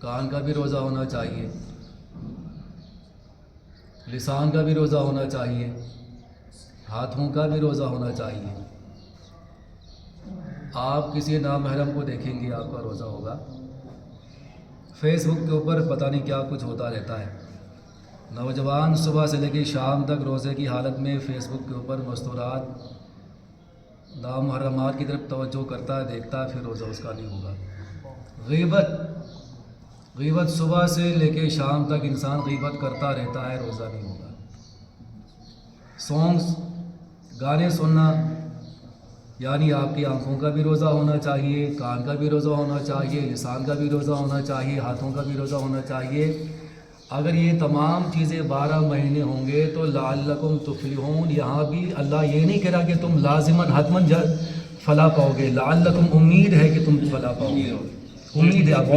کان کا بھی روزہ ہونا چاہیے، لسان کا بھی روزہ ہونا چاہیے، ہاتھوں کا بھی روزہ ہونا چاہیے۔ آپ کسی نامحرم کو دیکھیں گے آپ کا روزہ ہوگا۔ فیس بک کے اوپر پتہ نہیں کیا کچھ ہوتا رہتا ہے، نوجوان صبح سے لے کے شام تک روزے کی حالت میں فیس بک کے اوپر مستورات نامحرمات کی طرف توجہ کرتا ہے، دیکھتا ہے، پھر روزہ اس کا نہیں ہوگا۔ غیبت صبح سے لے کے شام تک انسان غیبت کرتا رہتا ہے، روزہ نہیں ہوگا۔ سانگس، گانے سننا، یعنی آپ کی آنکھوں کا بھی روزہ ہونا چاہیے، کان کا بھی روزہ ہونا چاہیے، لسان کا بھی روزہ ہونا چاہیے، ہاتھوں کا بھی روزہ ہونا چاہیے۔ اگر یہ تمام چیزیں 12 مہینے ہوں گے تو لعلکم تفلحون، یہاں بھی اللہ یہ نہیں کہہ رہا کہ تم لازماً حتماً فلاح پاؤ گے، لعلکم امید ہے کہ تم فلاح پاؤ گے، امید ہے آپ کو۔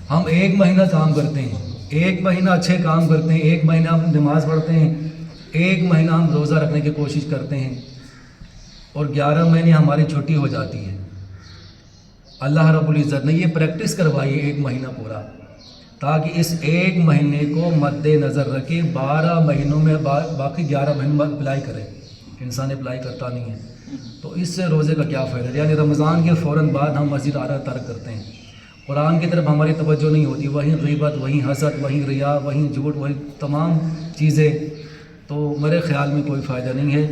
ہم 1 مہینہ کام کرتے ہیں، 1 مہینہ اچھے کام کرتے ہیں، 1 مہینہ ہم نماز پڑھتے ہیں، 1 مہینہ ہم روزہ رکھنے کی کوشش کرتے ہیں، اور 11 مہینے ہماری چھٹی ہو جاتی ہے۔ اللہ رب العزت نے یہ پریکٹس کروائی ہے 1 مہینہ پورا، تاکہ اس 1 مہینے کو مد نظر رکھے 12 مہینوں میں باقی 11 مہینوں میں اپلائی کرے۔ انسان اپلائی کرتا نہیں ہے، تو اس سے روزے کا کیا فائدہ؟ یعنی رمضان کے فوراً بعد ہم مسجد آنا ترک کرتے ہیں، قرآن کی طرف ہماری توجہ نہیں ہوتی، وہیں غیبت، وہیں حسد، وہیں ریا، وہیں جھوٹ، وہیں تمام چیزیں، تو میرے خیال میں کوئی فائدہ نہیں ہے۔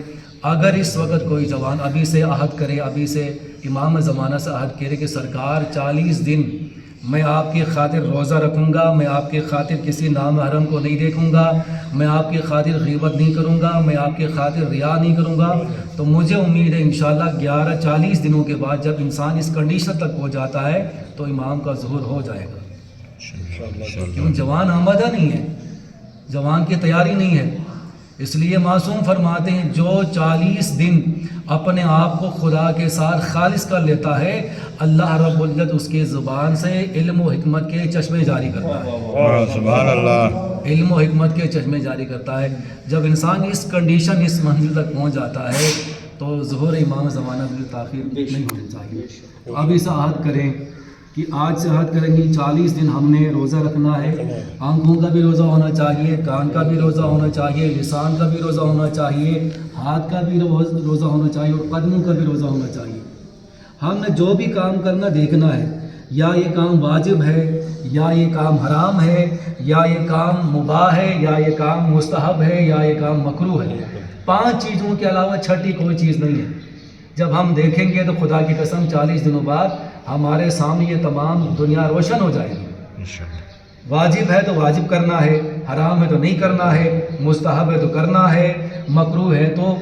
اگر اس وقت کوئی جوان ابھی سے عہد کرے، ابھی سے امام زمانہ سے عہد کرے کہ سرکار 40 دن میں آپ کی خاطر روزہ رکھوں گا، میں آپ کی خاطر کسی نامحرم کو نہیں دیکھوں گا، میں آپ کی خاطر غیبت نہیں کروں گا، میں آپ کی خاطر ریا نہیں کروں گا، تو مجھے امید ہے انشاءاللہ 40 دنوں کے بعد جب انسان اس کنڈیشن تک پہنچ جاتا ہے تو امام کا ظہور ہو جائے گا۔ کیوں؟ جوان آمادہ نہیں ہے، جوان کی تیاری نہیں ہے، اس لیے معصوم فرماتے ہیں جو 40 دن اپنے آپ کو خدا کے ساتھ خالص کر لیتا ہے، اللہ رب العزت اس کے زبان سے علم و حکمت کے چشمے جاری کرتا ہے۔ سبحان اللہ۔ علم و حکمت کے چشمے جاری کرتا ہے۔ جب انسان اس کنڈیشن، اس منزل تک پہنچ جاتا ہے تو ظہور امام زمانہ میں تاخیر نہیں ہونی چاہیے۔ اب اس عہد کریں کہ آج سے عہد کریں گے 40 دن ہم نے روزہ رکھنا ہے، آنکھوں کا بھی روزہ ہونا چاہیے، کان کا بھی روزہ ہونا چاہیے، لسان کا بھی روزہ ہونا چاہیے، ہاتھ کا بھی روزہ ہونا چاہیے، اور قدموں کا بھی روزہ ہونا چاہیے۔ ہم نے جو بھی کام کرنا دیکھنا ہے، یا یہ کام واجب ہے، یا یہ کام حرام ہے، یا یہ کام مباح ہے، یا یہ کام مستحب ہے، یا یہ کام مکروہ ہے۔ 5 چیزوں کے علاوہ چھٹی کوئی چیز نہیں ہے۔ جب ہم دیکھیں گے تو خدا کی قسم 40 دنوں بعد ہمارے سامنے یہ تمام دنیا روشن ہو جائے گی۔ واجب ہے تو واجب کرنا ہے، حرام ہے تو نہیں کرنا ہے، مستحب ہے تو کرنا ہے، مکروہ ہے تو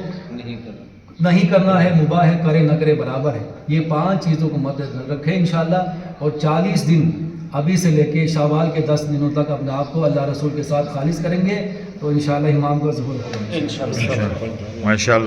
نہیں کرنا ہے، مباح ہے کرے نہ کرے برابر ہے۔ یہ 5 چیزوں کو مد نظر رکھیں انشاءاللہ، اور 40 دن ابھی سے لے کے شوال کے 10 دنوں تک اپنے آپ کو اللہ رسول کے ساتھ خالص کریں گے تو انشاءاللہ امام کا ظہور ہوگا۔ ماشاءاللہ۔